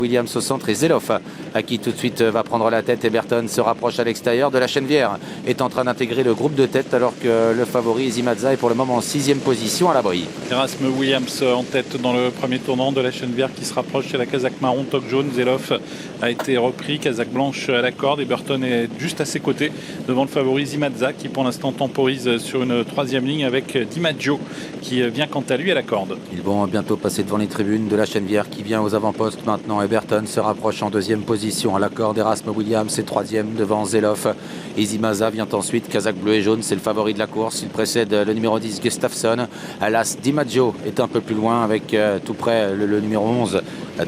Williams au centre et Zeloff qui tout de suite va prendre la tête. Eberton se rapproche à l'extérieur. De la Chenevière est en train d'intégrer le groupe de tête alors que le favori Zimaza est pour le moment en 6e position à l'abri. Erasme Williams en tête dans le premier tournant. De la Chenevière qui se rapproche chez la casaque marron, toque jaune. Zeloff a été repris, casaque blanche à la corde. Eberton est juste à ses côtés devant le favori Zimaza qui pour l'instant temporise sur une 3e ligne avec DiMaggio qui vient quant à lui à la corde. Ils vont bientôt passer devant les tribunes. De la Chenevière qui vient aux avant-postes maintenant. Eberton se rapproche en 2e position à la corde. Erasme Williams est 3e devant Zeloff. Et Zimaza vient ensuite. Casaque bleu et jaune, c'est le favori de la course. Il précède le numéro 10 Gustafsson. L'As DiMaggio est un peu plus loin avec tout près le numéro 11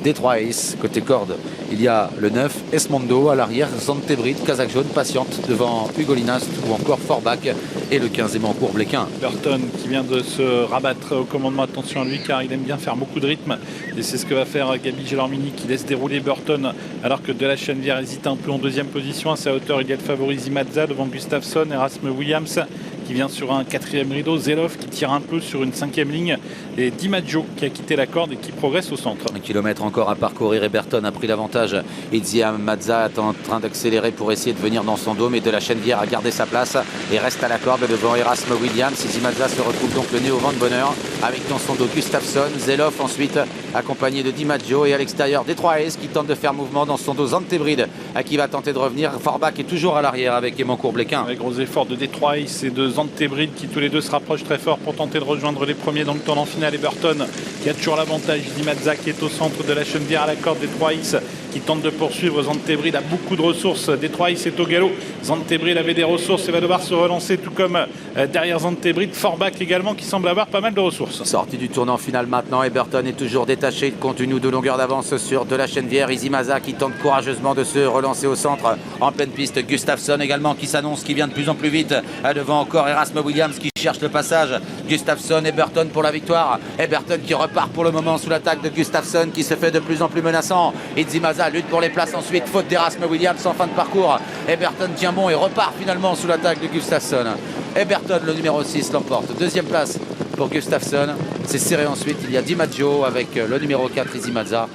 Detroit Ace. Côté corde, il y a le 9 Esmondo. À l'arrière, Zantebrid, casaque jaune, patiente devant Hugo Linast ou encore Forbach. Et le 15 Emancourt Bléquin. Burton qui vient de se rabattre au commandement. Attention à lui car il aime bien faire beaucoup de rythme. Et c'est ce que va faire Gabi Gelormini qui laisse dérouler Burton alors que De la Chenevière hésite un peu en 2e position. À sa hauteur, il y a le favori Zimaza devant Gustafsson, Erasme Williams qui vient sur un 4e rideau, Zeloff qui tire un peu sur une 5e ligne et DiMaggio qui a quitté la corde et qui progresse au centre. 1 kilomètre encore à parcourir. Eberton a pris l'avantage. Zimaza est en train d'accélérer pour essayer de venir dans son dos, mais De la Chenevière a gardé sa place et reste à la corde devant Erasme Williams. Zimaza se retrouve donc le nez au vent de bonheur avec dans son dos Gustafsson, Zeloff ensuite accompagné de DiMaggio et à l'extérieur Detroit Ace qui tente de faire mouvement dans son dos. Zantebrid qui va tenter de revenir. Forbach est toujours à l'arrière avec Emancourt Bléquin. Avec gros effort de Detroit Ace et de Zantebrid qui tous les deux se rapprochent très fort pour tenter de rejoindre les premiers dans le tournant final. Eberton qui a toujours l'avantage. Zimaza qui est au centre de la Chenevière à la corde. Detroit Ace qui tente de poursuivre. Zantebrid a beaucoup de ressources. Detroit Ace est au galop. Zantebrid avait des ressources et va devoir se relancer tout comme derrière Zantebrid. Forbach également qui semble avoir pas mal de ressources. Sortie du tournant final maintenant. Eberton est toujours détaché. Il continue de longueur d'avance sur De la Chenevière. Zimaza qui tente courageusement de se relancer au centre en pleine piste. Gustafsson également qui s'annonce, qui vient de plus en plus vite. Devant encore Erasme Williams qui cherche le passage. Gustafsson, Eberton pour la victoire. Eberton qui repart pour le moment sous l'attaque de Gustafsson qui se fait de plus en plus menaçant. Et Zimaza lutte pour les places ensuite. Faute d'Erasme Williams en fin de parcours. Eberton tient bon et repart finalement sous l'attaque de Gustafsson. Eberton, le numéro 6, l'emporte. 2e place pour Gustafsson. C'est serré ensuite. Il y a DiMaggio avec le numéro 4 Zimaza.